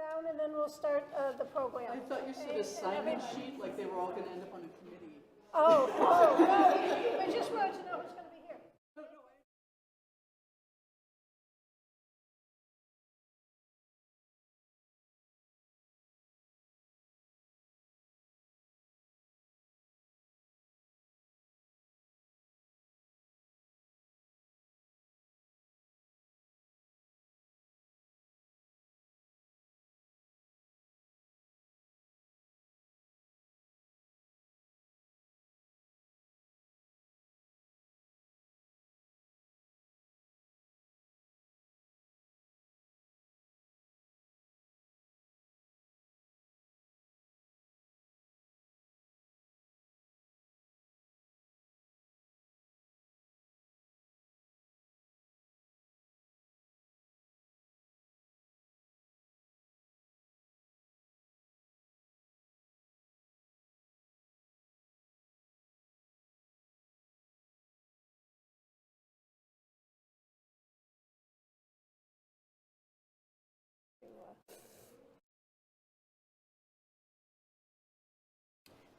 Down and then we'll start the program. I thought you said assignment sheet, like they were all going to end up on a committee. Oh, no, we just wanted to know who's going to be here.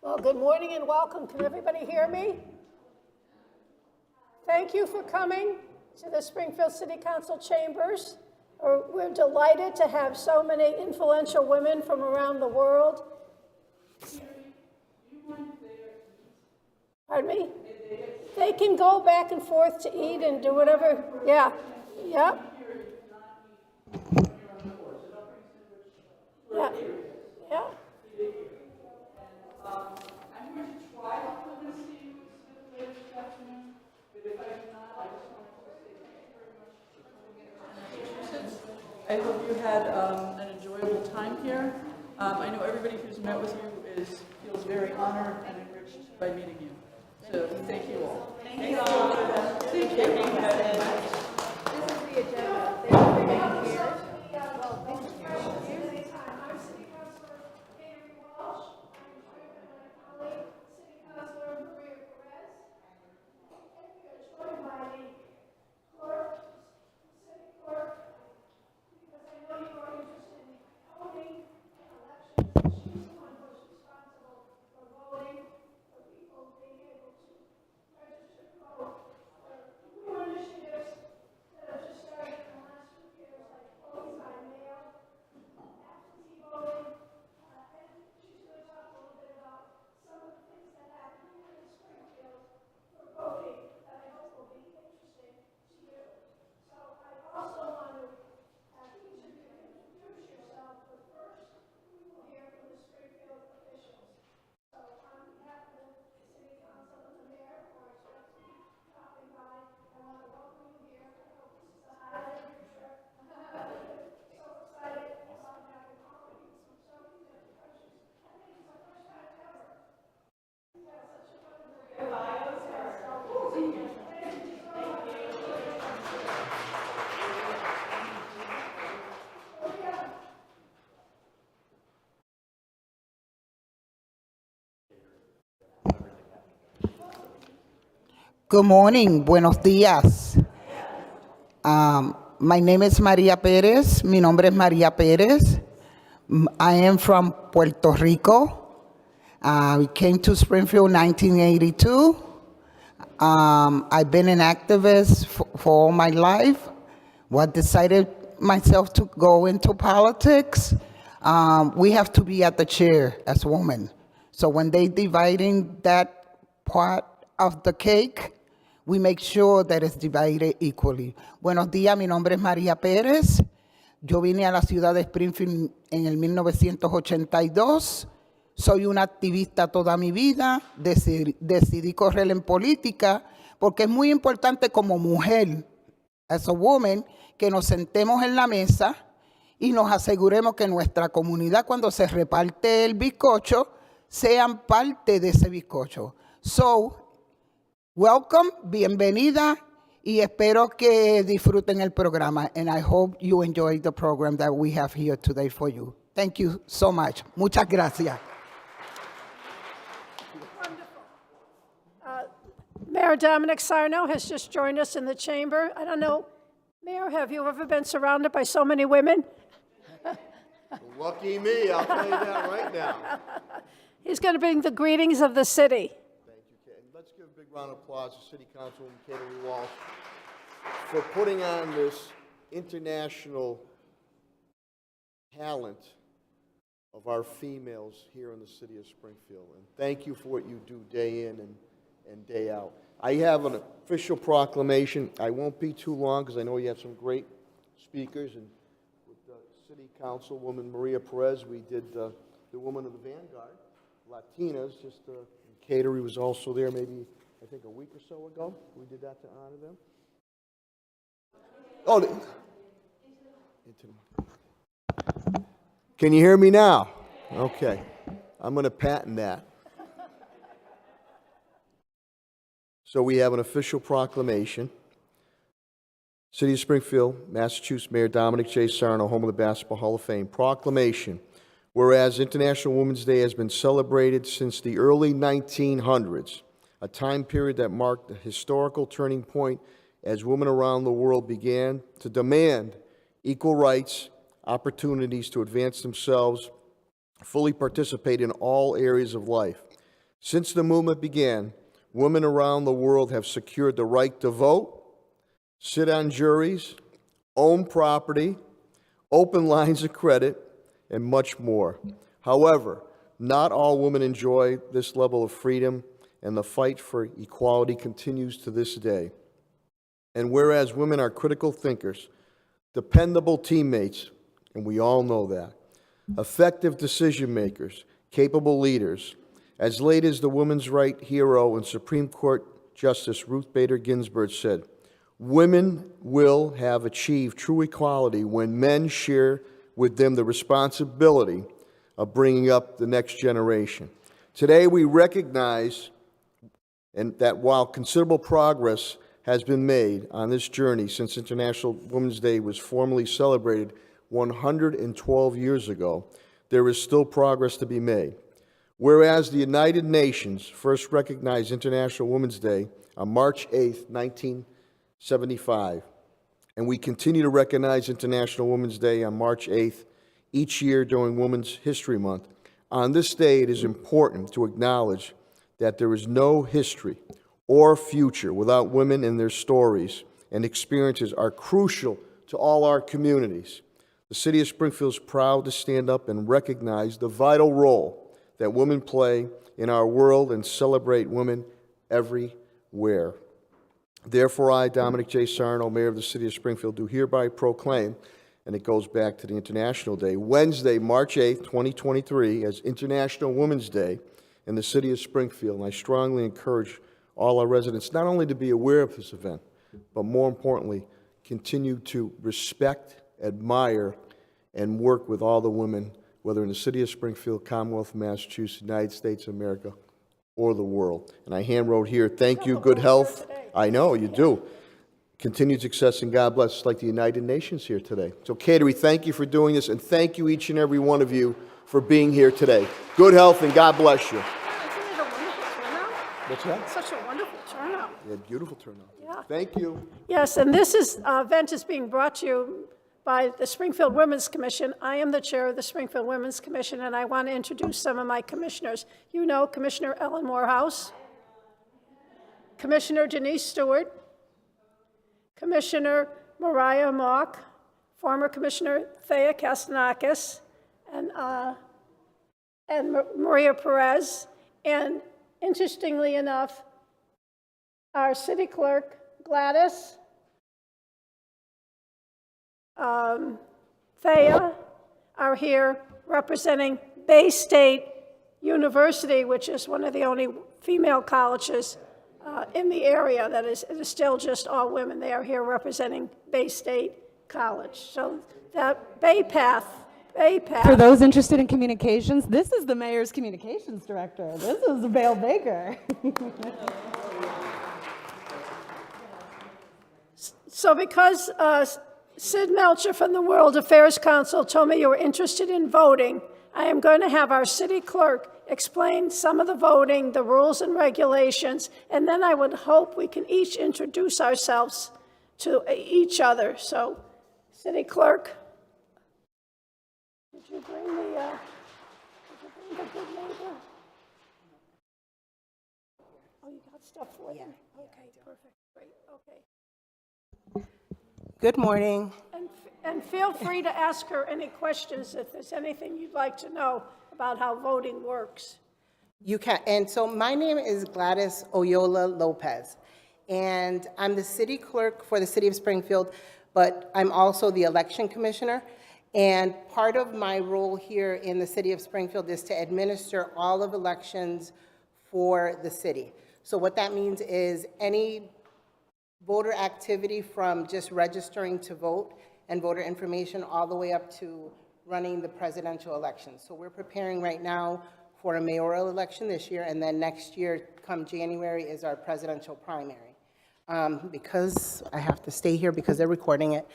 Well, good morning and welcome. Can everybody hear me? Thank you for coming to the Springfield City Council chambers. We're delighted to have so many influential women from around the world. Pardon me? They can go back and forth to eat and do whatever. Yeah. Yep. Yeah. Yeah. I'm going to try to come and see you later this afternoon, but if I do not, I just wanted to say thank you very much for coming in Massachusetts. I hope you had an enjoyable time here. I know everybody who's met with you feels very honored and enriched by meeting you. So thank you all. Thank you all. Thank you. This is the agenda. They will bring it here. Good morning, buenos días. My name is Maria Perez. Mi nombre es Maria Perez. I am from Puerto Rico. We came to Springfield in 1982. I've been an activist for all my life. Decided myself to go into politics. We have to be at the chair as women. So when they dividing that part of the cake, we make sure that it's divided equally. Buenos días, mi nombre es María Pérez. Yo vine a la ciudad de Springfield en el 1982. Soy una activista toda mi vida. Decidí correr en política porque es muy importante como mujer, as a woman, que nos sentemos en la mesa y nos aseguremos que nuestra comunidad, cuando se reparte el bizcocho, sean parte de ese bizcocho. So, welcome, bienvenida, y espero que disfruten el programa. And I hope you enjoy the program that we have here today for you. Thank you so much. Muchas gracias. Mayor Dominic Sarno has just joined us in the chamber. I don't know, Mayor, have you ever been surrounded by so many women? Lucky me, I'll tell you that right now. He's going to bring the greetings of the city. Thank you, Kate. And let's give a big round of applause to City Councilwoman Katie Walsh for putting on this international talent of our females here in the city of Springfield. And thank you for what you do day in and day out. I have an official proclamation. I won't be too long because I know you have some great speakers. And with City Councilwoman Maria Perez, we did the Woman of the Vanguard, Latinas, Catering was also there maybe, I think, a week or so ago. We did that to honor them. Oh, can you hear me now? Okay. I'm going to patent that. So we have an official proclamation. City of Springfield, Massachusetts Mayor Dominic J. Sarno, home of the Basketball Hall of Fame. Proclamation. Whereas International Women's Day has been celebrated since the early 1900s, a time period that marked a historical turning point as women around the world began to demand equal rights, opportunities to advance themselves, fully participate in all areas of life. Since the movement began, women around the world have secured the right to vote, sit on juries, own property, open lines of credit, and much more. However, not all women enjoy this level of freedom, and the fight for equality continues to this day. And whereas women are critical thinkers, dependable teammates, and we all know that, effective decision makers, capable leaders, as late as the women's right hero and Supreme Court Justice Ruth Bader Ginsburg said, women will have achieved true equality when men share with them the responsibility of bringing up the next generation. Today we recognize that while considerable progress has been made on this journey since International Women's Day was formally celebrated 112 years ago, there is still progress to be made. Whereas the United Nations first recognized International Women's Day on March 8, 1975, and we continue to recognize International Women's Day on March 8th each year during Women's History Month. On this day, it is important to acknowledge that there is no history or future without women, and their stories and experiences are crucial to all our communities. The City of Springfield is proud to stand up and recognize the vital role that women play in our world and celebrate women everywhere. Therefore, I, Dominic J. Sarno, Mayor of the City of Springfield, do hereby proclaim, and it goes back to the International Day, Wednesday, March 8, 2023, as International Women's Day in the City of Springfield. And I strongly encourage all our residents not only to be aware of this event, but more importantly, continue to respect, admire, and work with all the women, whether in the City of Springfield, Commonwealth of Massachusetts, United States of America, or the world. And I hand wrote here, thank you, good health. I know, you do. Continued success and God bless. It's like the United Nations here today. So, Catering, thank you for doing this, and thank you, each and every one of you, for being here today. Good health and God bless you. Isn't it a wonderful turnout? What's that? Such a wonderful turnout. Yeah, beautiful turnout. Yeah. Thank you. Yes, and this event is being brought to you by the Springfield Women's Commission. I am the chair of the Springfield Women's Commission, and I want to introduce some of my commissioners. You know Commissioner Ellen Morehouse, Commissioner Denise Stewart, Commissioner Mariah Mock, former Commissioner Thea Kastanakis, and Maria Perez, and interestingly enough, our city clerk, Gladys, Thea, are here representing Bay State University, which is one of the only female colleges in the area that it is still just all women. They are here representing Bay State College. So that Bay Path. For those interested in communications, this is the mayor's communications director. This is Vale Baker. So because Sid Melcher from the World Affairs Council told me you were interested in voting, I am going to have our city clerk explain some of the voting, the rules and regulations, and then I would hope we can each introduce ourselves to each other. So, city clerk. Did you bring the good neighbor? Oh, you got stuff for them? Okay, perfect, great, okay. Good morning. And feel free to ask her any questions if there's anything you'd like to know about how voting works. You can, and so my name is Gladys Oyola Lopez, and I'm the city clerk for the city of Springfield, but I'm also the election commissioner. And part of my role here in the city of Springfield is to administer all of elections for the city. So what that means is any voter activity from just registering to vote and voter information all the way up to running the presidential election. So we're preparing right now for a mayoral election this year, and then next year, come January, is our presidential primary. Because I have to stay here because they're recording it,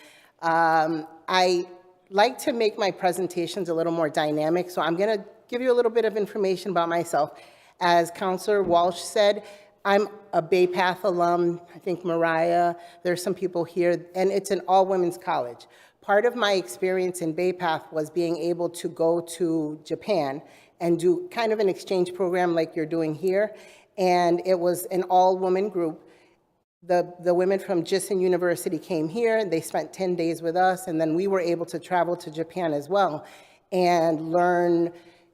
I like to make my presentations a little more dynamic, so I'm gonna give you a little bit of information about myself. As Councilor Walsh said, I'm a Bay Path alum. I think Mariah, there's some people here, and it's an all-women's college. Part of my experience in Bay Path was being able to go to Japan and do kind of an exchange program like you're doing here, and it was an all-woman group. The women from Jisen University came here, they spent 10 days with us, and then we were able to travel to Japan as well and learn,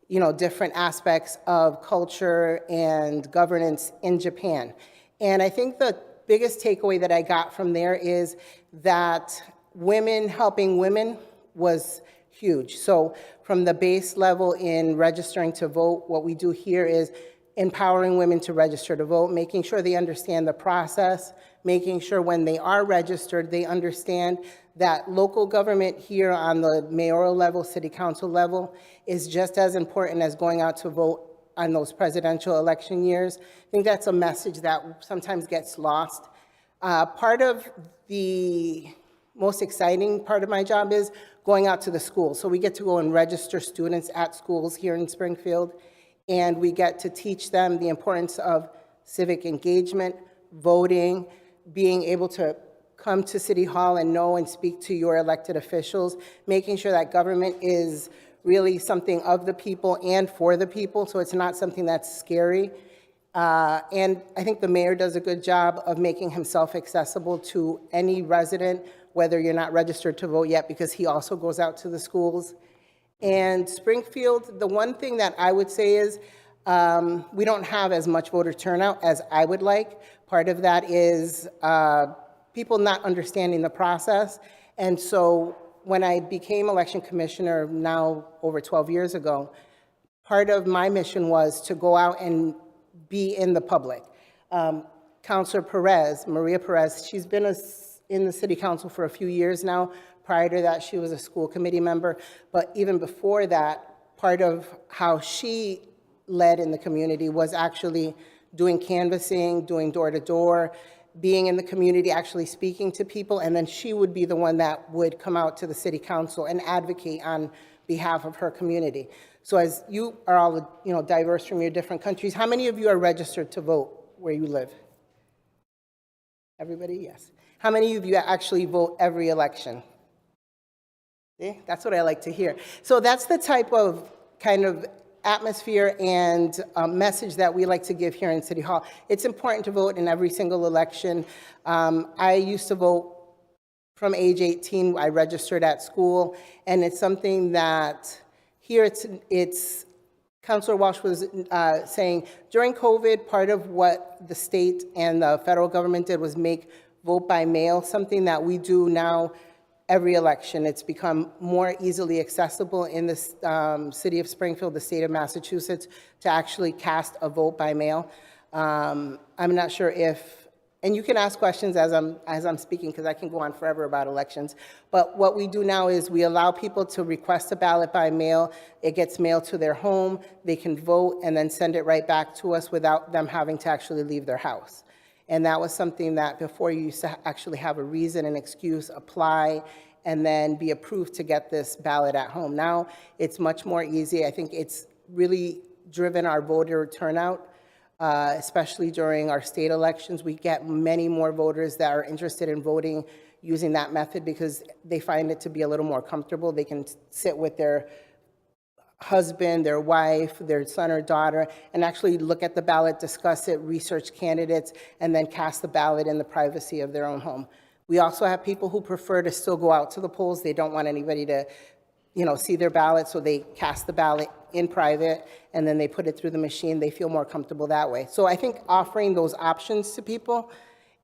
you know, different aspects of culture and governance in Japan. And I think the biggest takeaway that I got from there is that women helping women was huge. So from the base level in registering to vote, what we do here is empowering women to register to vote, making sure they understand the process, making sure when they are registered, they understand that local government here on the mayoral level, city council level, is just as important as going out to vote on those presidential election years. I think that's a message that sometimes gets lost. Part of the most exciting part of my job is going out to the schools. So we get to go and register students at schools here in Springfield, and we get to teach them the importance of civic engagement, voting, being able to come to City Hall and know and speak to your elected officials, making sure that government is really something of the people and for the people, so it's not something that's scary. And I think the mayor does a good job of making himself accessible to any resident, whether you're not registered to vote yet, because he also goes out to the schools. And Springfield, the one thing that I would say is we don't have as much voter turnout as I would like. Part of that is people not understanding the process. And so when I became election commissioner now over 12 years ago, part of my mission was to go out and be in the public. Councilor Perez, Maria Perez, she's been in the city council for a few years now. Prior to that, she was a school committee member. But even before that, part of how she led in the community was actually doing canvassing, doing door-to-door, being in the community, actually speaking to people, and then she would be the one that would come out to the city council and advocate on behalf of her community. So as you are all, you know, diverse from your different countries, how many of you are registered to vote where you live? Everybody, yes. How many of you actually vote every election? See, that's what I like to hear. So that's the type of kind of atmosphere and message that we like to give here in City Hall. It's important to vote in every single election. I used to vote from age 18. I registered at school, and it's something that here it's Councilor Walsh was saying, during COVID, part of what the state and the federal government did was make vote by mail something that we do now every election. It's become more easily accessible in the city of Springfield, the state of Massachusetts, to actually cast a vote by mail. I'm not sure if, and you can ask questions as I'm speaking, because I can go on forever about elections. But what we do now is we allow people to request a ballot by mail. It gets mailed to their home. They can vote and then send it right back to us without them having to actually leave their house. And that was something that before you used to actually have a reason, an excuse, apply, and then be approved to get this ballot at home. Now it's much more easy. I think it's really driven our voter turnout, especially during our state elections. We get many more voters that are interested in voting using that method because they find it to be a little more comfortable. They can sit with their husband, their wife, their son or daughter, and actually look at the ballot, discuss it, research candidates, and then cast the ballot in the privacy of their own home. We also have people who prefer to still go out to the polls. They don't want anybody to, see their ballot, so they cast the ballot in private, and then they put it through the machine. They feel more comfortable that way. So I think offering those options to people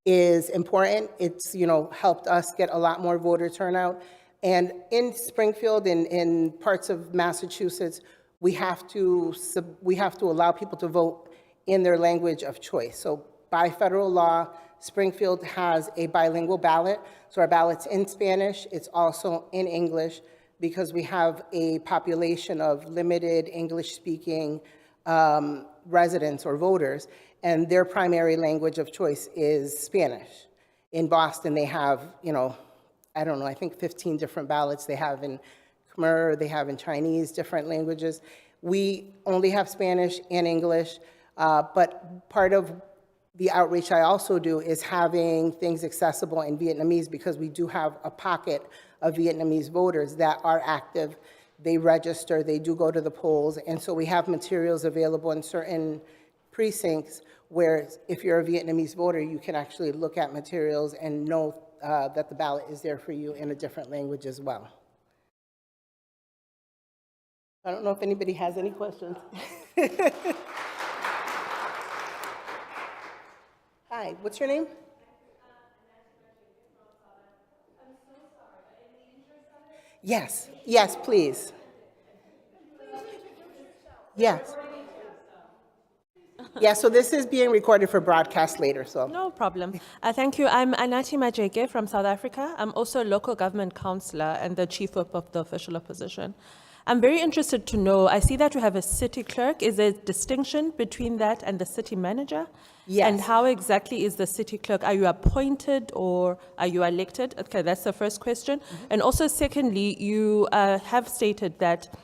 is important. It's, helped us get a lot more voter turnout. And in Springfield and in parts of Massachusetts, we have to allow people to vote in their language of choice. So by federal law, Springfield has a bilingual ballot. So our ballot's in Spanish, it's also in English, because we have a population of limited English-speaking residents or voters, and their primary language of choice is Spanish. In Boston, they have, I think 15 different ballots. They have in Khmer, they have in Chinese, different languages. We only have Spanish and English, but part of the outreach I also do is having things accessible in Vietnamese, because we do have a pocket of Vietnamese voters that are active. They register, they do go to the polls, and so we have materials available in certain precincts where if you're a Vietnamese voter, you can actually look at materials and know that the ballot is there for you in a different language as well. I don't know if anybody has any questions. Hi, what's your name? Yes, yes, please. Yes. Yeah, so this is being recorded for broadcast later, so. No problem. Thank you. I'm Anati Majeke from South Africa. I'm also a local government councillor and the chief whip of the official opposition. I'm very interested to know, I see that you have a city clerk. Is there a distinction between that and the city manager? Yes. And how exactly is the city clerk? Are you appointed or are you elected? Okay, that's the first question. And also secondly, you have stated that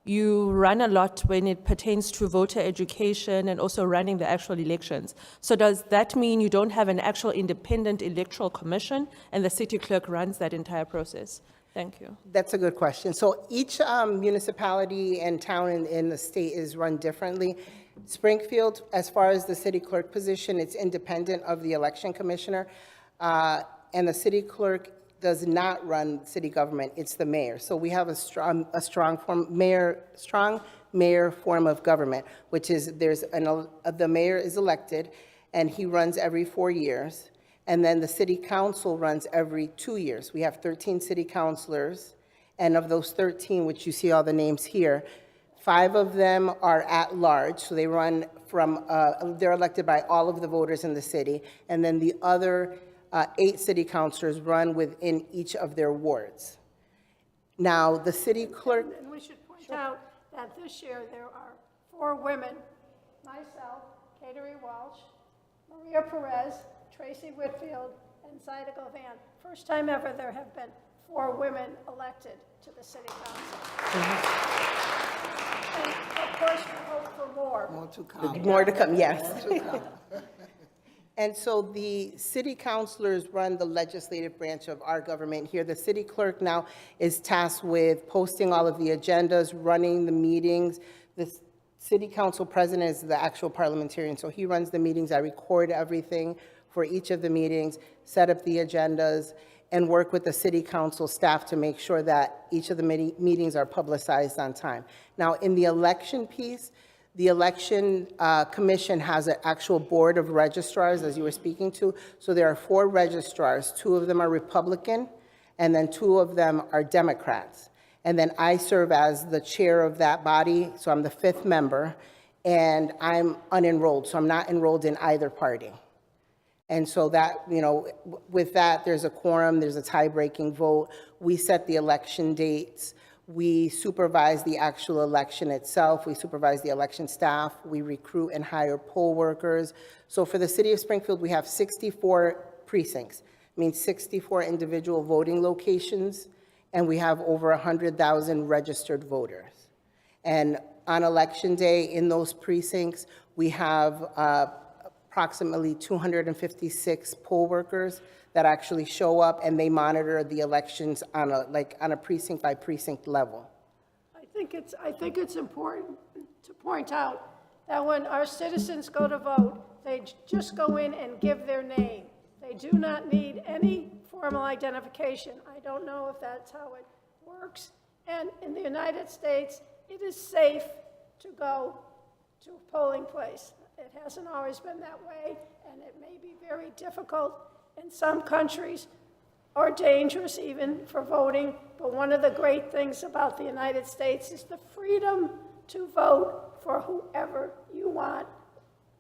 you run a lot when it pertains to voter education and also running the actual elections. So does that mean you don't have an actual independent electoral commission and the city clerk runs that entire process? Thank you. That's a good question. So each municipality and town in the state is run differently. Springfield, as far as the city clerk position, it's independent of the election commissioner. And the city clerk does not run city government, it's the mayor. So we have a strong mayor form of government, which is the mayor is elected and he runs every 4 years. And then the city council runs every 2 years. We have 13 city councilors, and of those 13, which you see all the names here, 5 of them are at large, so they run from, they're elected by all of the voters in the city, and then the other 8 city councilors run within each of their wards. Now, the city clerk, And we should point out that this year there are 4 women, myself, Kateri Walsh, Maria Perez, Tracy Whitfield, and Zaida Govan. First time ever there have been 4 women elected to the city council. And of course, we hope for more. more to come, yes. And so the city councilors run the legislative branch of our government here. The city clerk now is tasked with posting all of the agendas, running the meetings. The city council president is the actual parliamentarian, so he runs the meetings. I record everything for each of the meetings, set up the agendas, and work with the city council staff to make sure that each of the meetings are publicized on time. Now, in the election piece, the election commission has an actual board of registrars, as you were speaking to. So there are 4 registrars. 2 of them are Republican, and then 2 of them are Democrats. And then I serve as the chair of that body, so I'm the 5th member, and I'm unenrolled, so I'm not enrolled in either party. And so that, with that, there's a quorum, there's a tie-breaking vote. We set the election dates. We supervise the actual election itself. We supervise the election staff. We recruit and hire poll workers. So for the city of Springfield, we have 64 precincts. It means 64 individual voting locations, and we have over 100,000 registered voters. And on election day in those precincts, we have approximately 256 poll workers that actually show up and they monitor the elections on a precinct by precinct level. I I think it's important to point out that when our citizens go to vote, they just go in and give their name. They do not need any formal identification. I don't know if that's how it works. And in the United States, it is safe to go to a polling place. It hasn't always been that way, and it may be very difficult in some countries, or dangerous even for voting. But one of the great things about the United States is the freedom to vote for whoever you want.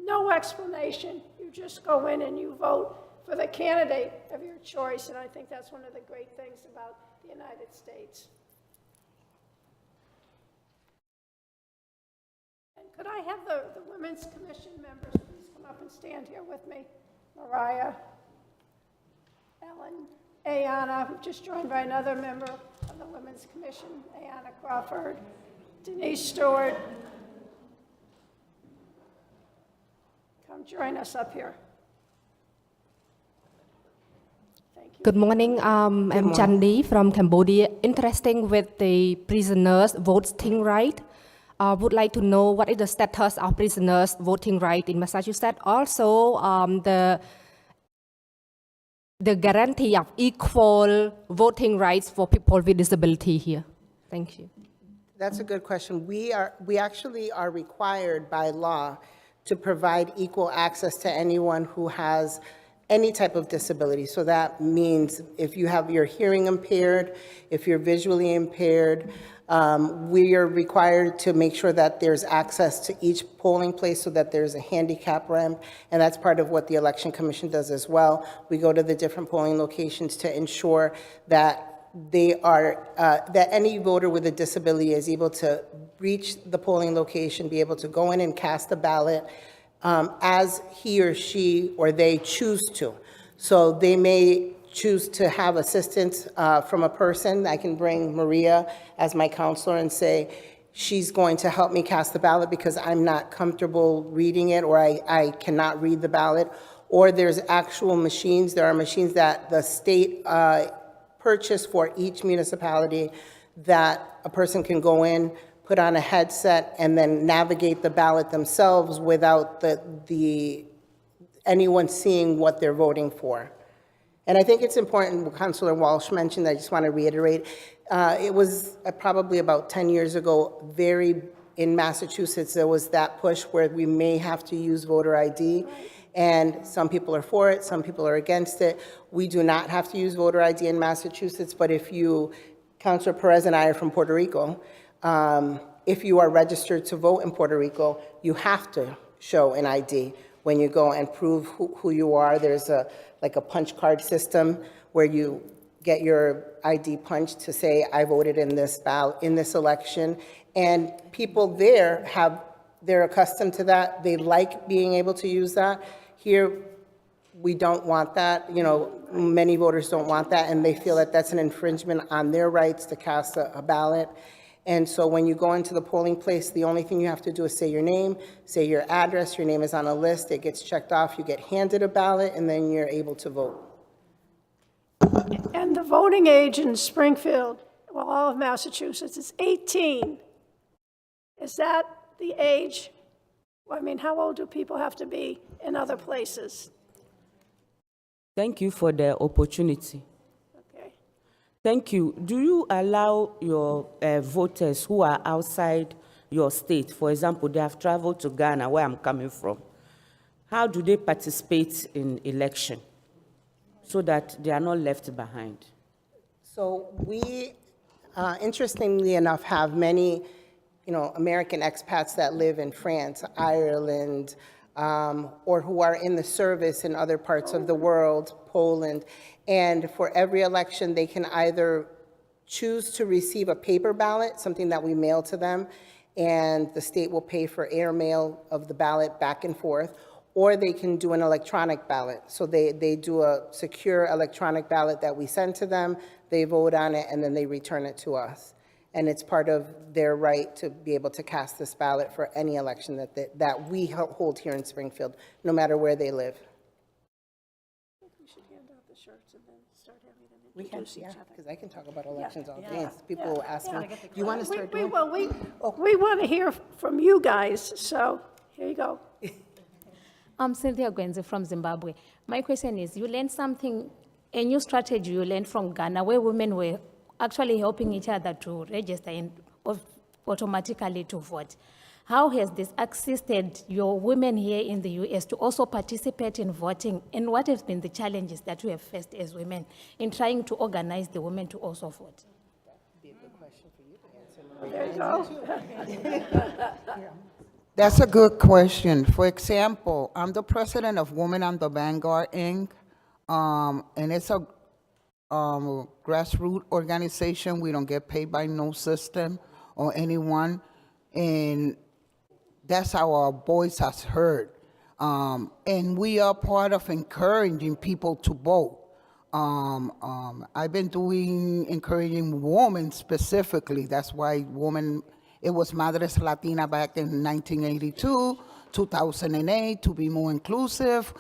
No explanation. You just go in and you vote for the candidate of your choice. And I think that's one of the great things about the United States. And could I have the Women's Commission members please come up and stand here with me? Mariah, Ellen, Ayanna, just joined by another member of the Women's Commission, Ayanna Crawford, Denise Stewart. Come join us up here. Thank you. Good morning. I'm Chandi from Cambodia. Interesting with the prisoners' voting right. Would like to know what is the status of prisoners' voting right in Massachusetts. Also, the guarantee of equal voting rights for people with disability here. Thank you. That's a good question. We actually are required by law to provide equal access to anyone who has any type of disability. So that means if you have your hearing impaired, if you're visually impaired, we are required to make sure that there's access to each polling place so that there's a handicap ramp, and that's part of what the Election Commission does as well. We go to the different polling locations to ensure that they are, that any voter with a disability is able to reach the polling location, be able to go in and cast a ballot as he or she or they choose to. So they may choose to have assistance from a person. I can bring Maria as my counselor and say, she's going to help me cast the ballot because I'm not comfortable reading it, or I cannot read the ballot. Or there's actual machines. There are machines that the state purchase for each municipality that a person can go in, put on a headset, and then navigate the ballot themselves without anyone seeing what they're voting for. And I think it's important, what Councilor Walsh mentioned, I just want to reiterate, it was probably about 10 years ago, in Massachusetts, there was that push where we may have to use voter ID. And some people are for it, some people are against it. We do not have to use voter ID in Massachusetts, but if you, Councilor Perez and I are from Puerto Rico, if you are registered to vote in Puerto Rico, you have to show an ID when you go and prove who you are. There's like a punch card system where you get your ID punched to say, I voted in this ballot, in this election. And people there they're accustomed to that. They like being able to use that. Here, we don't want that. You know, many voters don't want that, and they feel that that's an infringement on their rights to cast a ballot. And so when you go into the polling place, the only thing you have to do is say your name, say your address, your name is on a list, it gets checked off, you get handed a ballot, and then you're able to vote. And the voting age in Springfield, well, all of Massachusetts, is 18. Is that the age? I mean, how old do people have to be in other places? Thank you for the opportunity. Okay. Thank you. Do you allow your voters who are outside your state, for example, they have traveled to Ghana, where I'm coming from, how do they participate in election so that they are not left behind? So we, interestingly enough, have many American expats that live in France, Ireland, or who are in the service in other parts of the world, Poland. And for every election, they can either choose to receive a paper ballot, something that we mail to them, and the state will pay for airmail of the ballot back and forth, or they can do an electronic ballot. So they do a secure electronic ballot that we send to them, they vote on it, and then they return it to us. And it's part of their right to be able to cast this ballot for any election that we hold here in Springfield, no matter where they live. I think we should hand out the shirts and then start having them We can, introduce each yeah, other. because I can talk about elections all day. People will ask me, do you want to start We, doing? well, we want to hear from you guys, so here you go. I'm Cynthia Gwenze from Zimbabwe. My question is, you learned something, a new strategy you learned from Ghana, where women were actually helping each other to register and automatically to vote. How has this assisted your women here in the US to also participate in voting? And what have been the challenges that you have faced as women in trying to organize the women to also vote? There you go. That's a good question. For example, I'm the president of Women on the Vanguard, Inc., and it's a grassroots organization. We don't get paid by no system or anyone, and that's how our voice has heard. And we are part of encouraging people to vote. I've been encouraging women specifically. That's why it was Madres Latina back in 1982, 2008, to be more inclusive.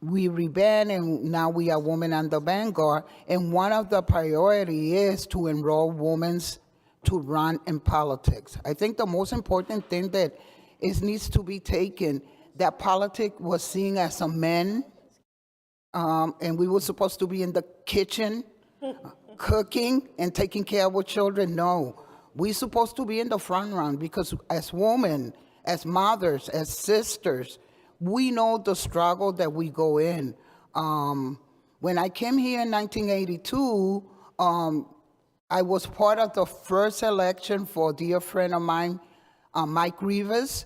We revamped, and now we are Women on the Vanguard. And one of the priority is to enroll women to run in politics. I think the most important thing that needs to be taken, that politics was seen as a man, and we were supposed to be in the kitchen, cooking and taking care of our children. No, we're supposed to be in the front run, because as women, as mothers, as sisters, we know the struggle that we go in. When I came here in 1982, I was part of the first election for a dear friend of mine, Mike Rivas.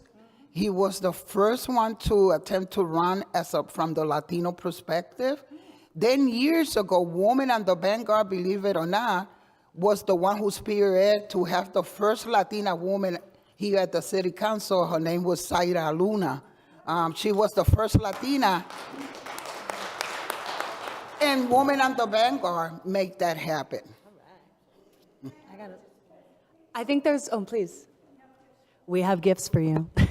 He was the first one to attempt to run from the Latino perspective. Then years ago, Women on the Vanguard, believe it or not, was the one who spearheaded to have the first Latina woman here at the city council. Her name was Zaira Luna. She was the first Latina. And Women on the Vanguard make that happen. I think there's, please. We have gifts for you. Yes.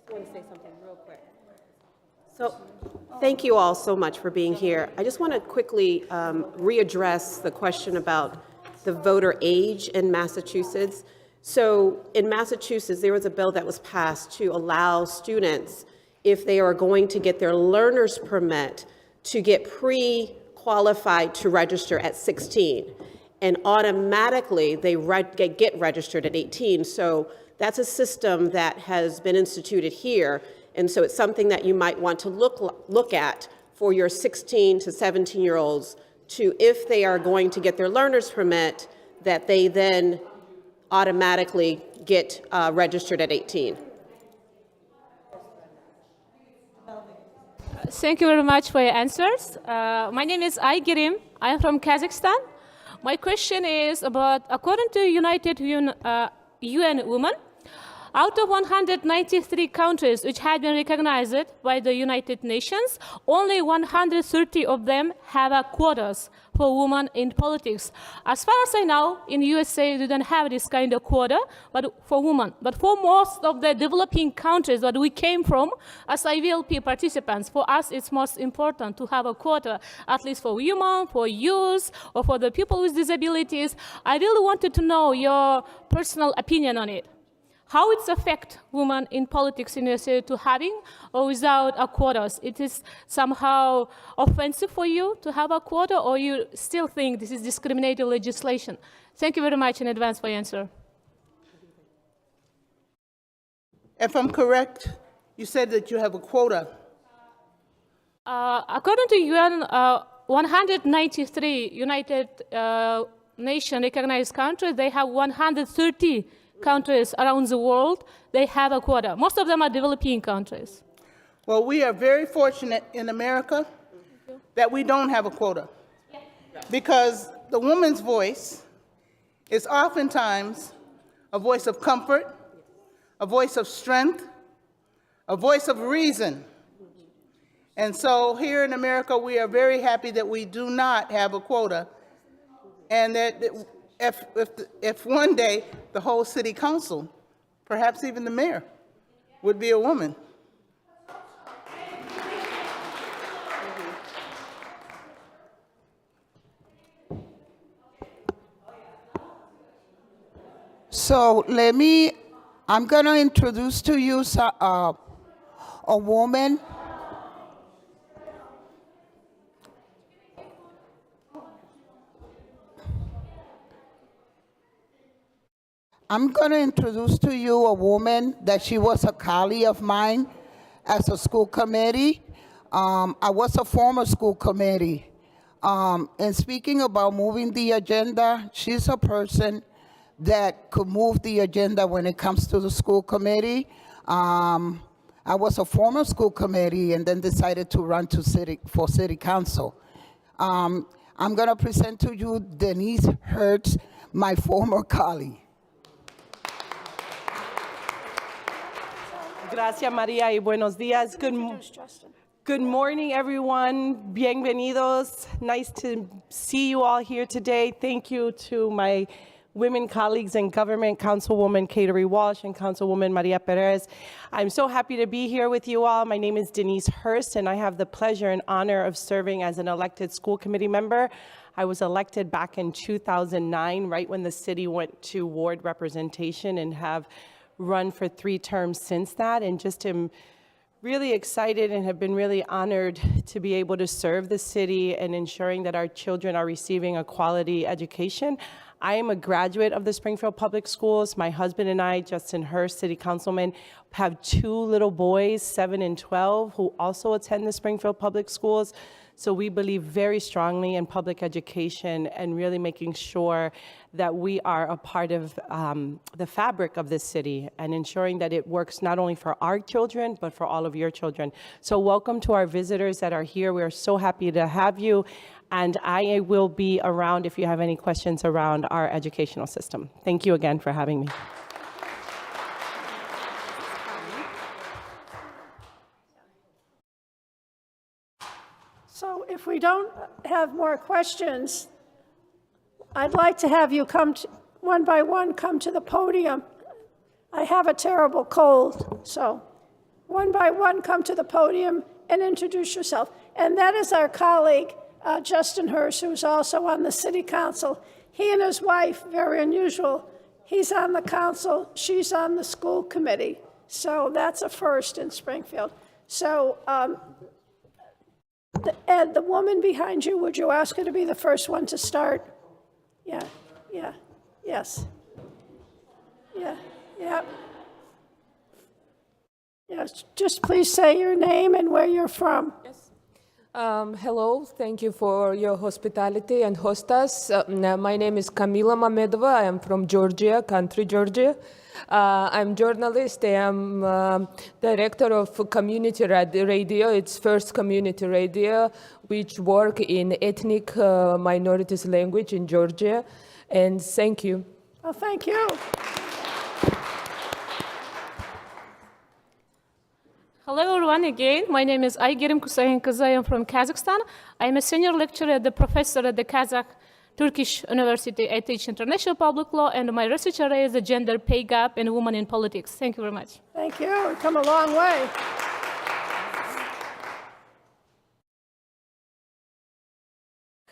I want to say something real quick. So, thank you all so much for being here. I just want to quickly readdress the question about the voter age in Massachusetts. So, in Massachusetts, there was a bill that was passed to allow students, if they are going to get their learner's permit, to get pre-qualified to register at 16. And automatically, they get registered at 18. So, that's a system that has been instituted here, and so it's something that you might want to look at for your 16 to 17-year-olds, to, if they are going to get their learner's permit, that they then automatically get registered at 18. Thank you very much for your answers. My name is Aygirim. I am from Kazakhstan. My question is about, according to United UN Women, out of 193 countries which had been recognized by the United Nations, only 130 of them have quotas for women in politics. As far as I know, in USA, they don't have this kind of quota but for women. But for most of the developing countries that we came from, as IVLP participants, for us it's most important to have a quota, at least for women, for youth, or for the people with disabilities. I really wanted to know your personal opinion on it. How it affects women in politics in USA to having or without a quotas? It is somehow offensive for you to have a quota, or you still think this is discriminatory legislation? Thank you very much in advance for your answer. If I'm correct, you said that you have a quota. According to UN, 193 United Nations recognized countries, they have 130 countries around the world, they have a quota. Most of them are developing countries. Well, we are very fortunate in America that we don't have a quota, because the woman's voice is oftentimes a voice of comfort, a voice of strength, a voice of reason. And so here in America, we are very happy that we do not have a quota, and that if one day the whole city council, perhaps even the mayor, would be a woman. So I'm going to introduce to you a woman. I'm going to introduce to you a woman that she was a colleague of mine as a school committee. I was a former school committee. And speaking about moving the agenda, she's a person that could move the agenda when it comes to the school committee. I was a former school committee and then decided to run for city council. I'm going to present to you Denise Hertz, my former colleague. Gracias, Maria, y buenos días. Good morning, everyone. Bienvenidos. Nice to see you all here today. Thank you to my women colleagues in government, Councilwoman Cateri Walsh and Councilwoman Maria Perez. I'm so happy to be here with you all. My name is Denise Hurst, and I have the pleasure and honor of serving as an elected school committee member. I was elected back in 2009, right when the city went to ward representation, and have run for 3 terms since that, and just am really excited and have been really honored to be able to serve the city and ensuring that our children are receiving a quality education. I am a graduate of the Springfield Public Schools. My husband and I, Justin Hurst, city councilman, have 2 little boys, 7 and 12, who also attend the Springfield Public Schools. So we believe very strongly in public education and really making sure that we are a part of the fabric of this city and ensuring that it works not only for our children, but for all of your children. So welcome to our visitors that are here. We are so happy to have you. And I will be around if you have any questions around our educational system. Thank you again for having me. So if we don't have more questions, I'd like to have you one by one, come to the podium. I have a terrible cold, so one by one, come to the podium and introduce yourself. And that is our colleague, Justin Hurst, who's also on the city council. He and his wife, very unusual, he's on the council, she's on the school committee. So that's a first in Springfield. So Ed, the woman behind you, would you ask her to be the first one to start? Yeah, yes. Yeah. Yes, just please say your name and where you're from. Yes. Hello, thank you for your hospitality and host us. My name is Kamila Mamedova. I am from Georgia, country Georgia. I'm a journalist. I am director of community radio. It's first community radio, which work in ethnic minorities language in Georgia. And thank you. Well, thank you. Hello, everyone, again. My name is Aygirim Kusayin-Kızı. I am from Kazakhstan. I am a senior lecturer, the professor at the Kazakh Turkish University. I teach international public law, and my research area is the gender pay gap and women in politics. Thank you very much. Thank you. We've come a long way.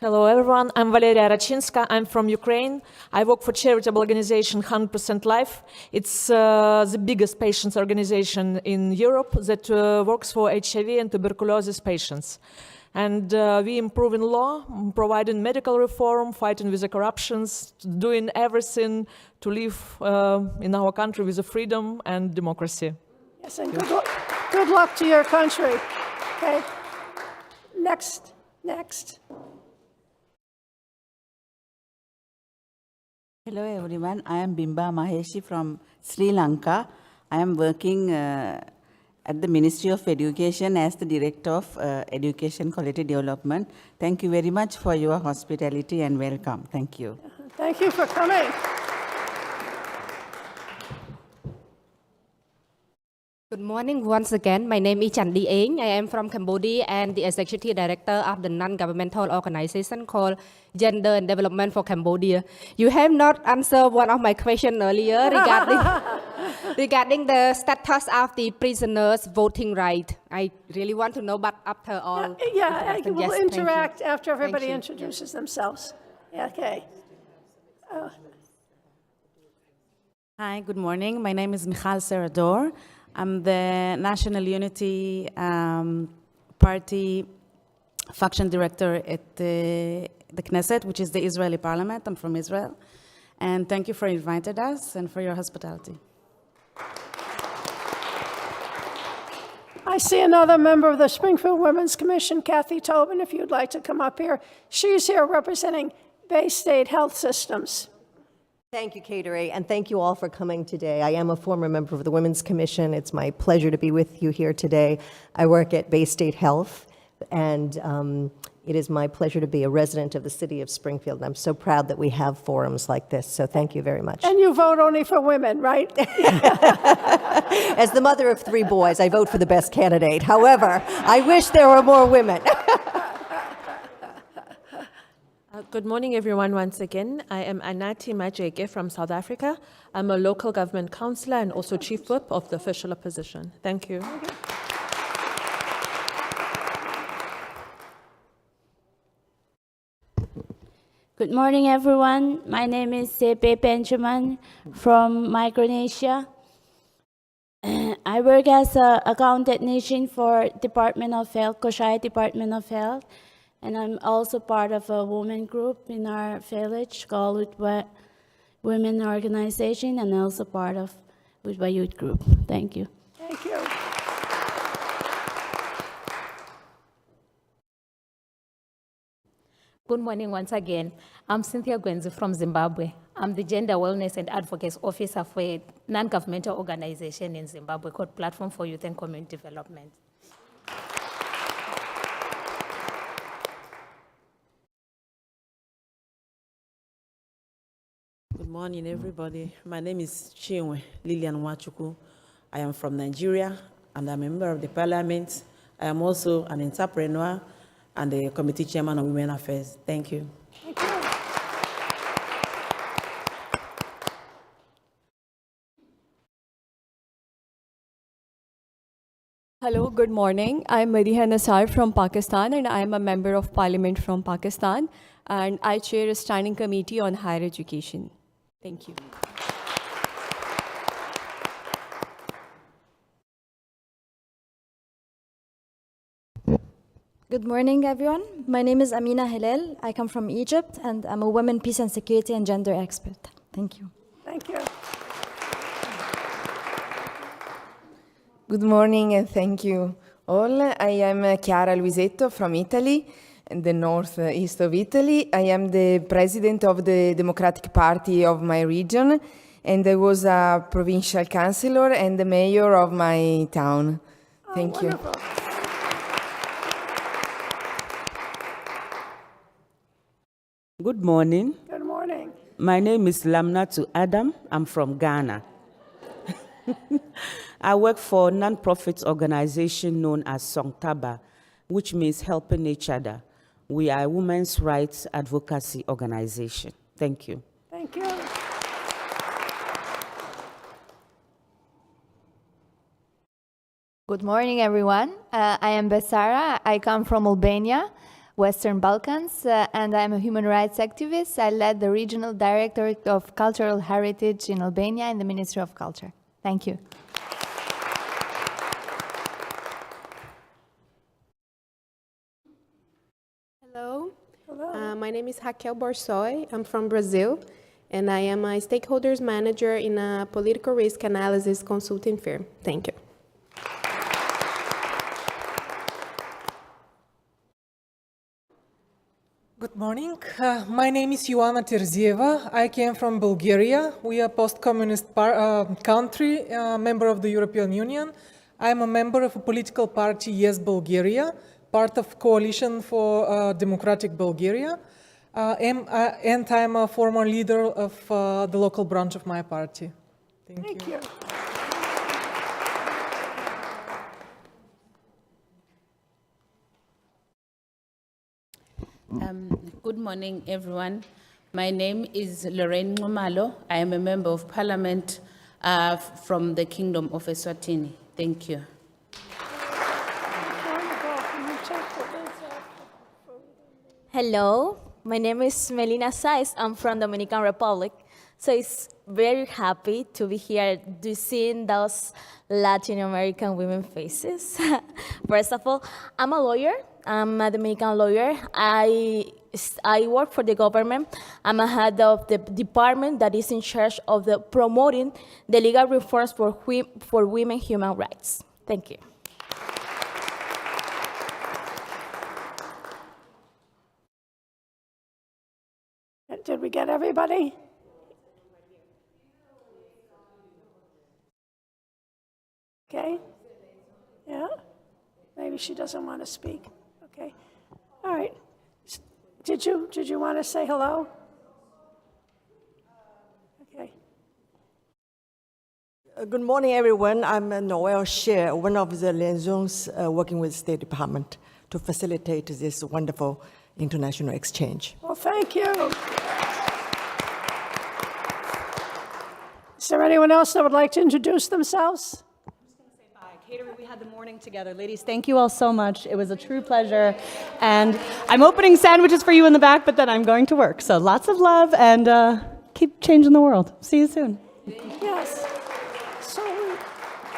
Hello, everyone. I'm Valeria Rachinska. I'm from Ukraine. I work for charitable organization 100% Life. It's the biggest patients organization in Europe that works for HIV and tuberculosis patients. And we improve in law, providing medical reform, fighting with the corruptions, doing everything to live in our country with the freedom and democracy. Yes, and good luck to your country. Okay. Next. Hello everyone, I am Bimba Maheshi from Sri Lanka. I am working at the Ministry of Education as the Director of Education Quality Development. Thank you very much for your hospitality and welcome. Thank you. Thank you for coming. Good morning once again. My name is Chandi Eng. I am from Cambodia and the Executive Director of the non-governmental organization called Gender and Development for Cambodia. You have not answered one of my questions earlier regarding the status of the prisoners' voting right. I really want to know, but after all, Yeah, introduction, we'll yes, thank you. interact after everybody you. introduces themselves. Yeah, okay. Hi, good morning. My name is Michal Serador. I'm the National Unity Party faction director at the Knesset, which is the Israeli parliament. I'm from Israel. And thank you for inviting us and for your hospitality. I see another member of the Springfield Women's Commission, Kathy Tobin, if you'd like to come up here. She's here representing Bay State Health Systems. Thank you, Catering, and thank you all for coming today. I am a former member of the Women's Commission. It's my pleasure to be with you here today. I work at Bay State Health, and it is my pleasure to be a resident of the city of Springfield. I'm so proud that we have forums like this, so thank you very much. And you vote only for women, right? As the mother of 3 boys, I vote for the best candidate. However, I wish there were more women. Good morning, everyone, once again. I am Anati Majeke from South Africa. I'm a local government councillor and also chief whip of the official opposition. Thank you. Good morning, everyone. My name is Sepe Benjamin from Micronesia. I work as an account technician for Department of Health, Koshai Department of Health. And I'm also part of a women group in our village called Utwa Women Organization, and also part of Utwa Youth Group. Thank you. Thank you. Good morning once again. I'm Cynthia Gwenzi from Zimbabwe. I'm the Gender Wellness and Advocacy Officer for a non-governmental organization in Zimbabwe called Platform for Youth and Community Development. Good morning, everybody. My name is Chinwe Lilian Wachuku. I am from Nigeria, and I'm a member of the parliament. I am also an entrepreneur and the committee chairman of Women Affairs. Thank you. Thank you. Hello, good morning. I'm Madiha Nasar from Pakistan, and I'm a member of parliament from Pakistan, and I chair a standing committee on higher education. Thank you. Good morning, everyone. My name is Amina Hilal. I come from Egypt, and I'm a women, peace and security and gender expert. Thank you. Thank you. Good morning and thank you all. I am Chiara Luisetto from Italy, in the northeast of Italy. I am the president of the Democratic Party of my region, and I was a provincial councillor and the mayor of my town. Thank you. Good morning. Good morning. My name is Lamnatu Adam. I'm from Ghana. I work for a non-profit organization known as Songtaba, which means helping each other. We are a women's rights advocacy organization. Thank you. Thank you. Good morning, everyone. I am Besara. I come from Albania, Western Balkans, and I'm a human rights activist. I led the Regional Directorate of Cultural Heritage in Albania in the Ministry of Culture. Thank you. Hello. My name is Raquel Borsoi. I'm from Brazil, and I am a stakeholders manager in a political risk analysis consulting firm. Thank you. Good morning. My name is Ioana Terzieva. I came from Bulgaria. We are a post-communist country, member of the European Union. I'm a member of a political party, Yes Bulgaria, part of Coalition for Democratic Bulgaria, and I'm a former leader of the local branch of my party. Thank you. Good morning, everyone. My name is Lorraine Ngumalo. I am a member of parliament from the Kingdom of Eswatini. Thank you. Hello, my name is Melina Saiz. I'm from Dominican Republic. So it's very happy to be here to seeing those Latin American women faces. First of all, I'm a lawyer. I'm a Dominican lawyer. I work for the government. I'm a head of the department that is in charge of the promoting the legal reforms for women human rights. Thank you. Did we get everybody? Okay. Yeah? Maybe she doesn't want to speak. Okay. All right. Did you want to say hello? Okay. Good morning, everyone. I'm Noel Sher, one of the liaisons working with the State Department to facilitate this wonderful international exchange. Well, thank you. Is there anyone else that would like to introduce themselves? Catering, we had the morning together. Ladies, thank you all so much. It was a true pleasure. And I'm opening sandwiches for you in the back, but then I'm going to work. So lots of love and keep changing the world. See you soon. Yes. So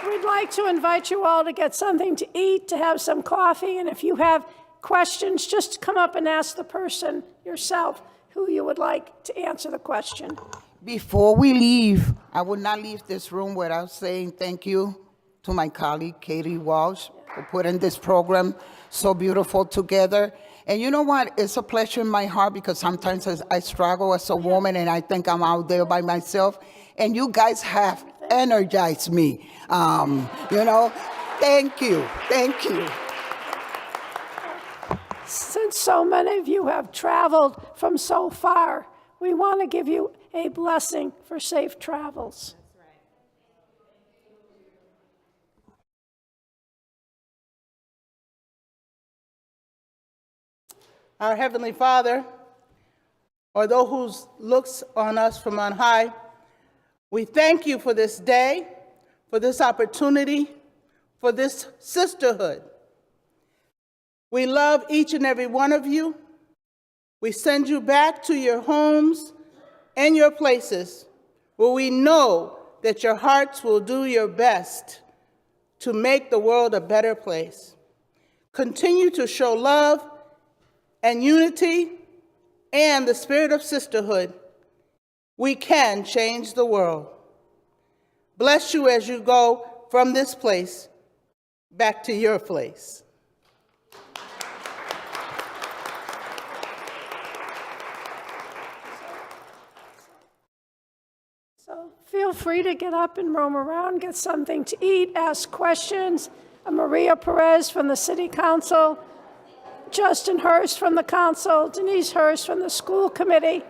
we'd like to invite you all to get something to eat, to have some coffee, and if you have questions, just come up and ask the person yourself who you would like to answer the question. Before we leave, I would not leave this room without saying thank you to my colleague, Katie Walsh, for putting this program so beautiful together. And you know what? It's a pleasure in my heart because sometimes I struggle as a woman and I think I'm out there by myself. And you guys have energized me. Thank you. Thank you. Since so many of you have traveled from so far, we want to give you a blessing for safe travels. Our Heavenly Father, or those who looks on us from on high, we thank you for this day, for this opportunity, for this sisterhood. We love each and every one of you. We send you back to your homes and your places where we know that your hearts will do your best to make the world a better place. Continue to show love and unity and the spirit of sisterhood. We can change the world. Bless you as you go from this place back to your place. So feel free to get up and roam around, get something to eat, ask questions. Maria Perez from the City Council, Justin Hurst from the Council, Denise Hurst from the School Committee,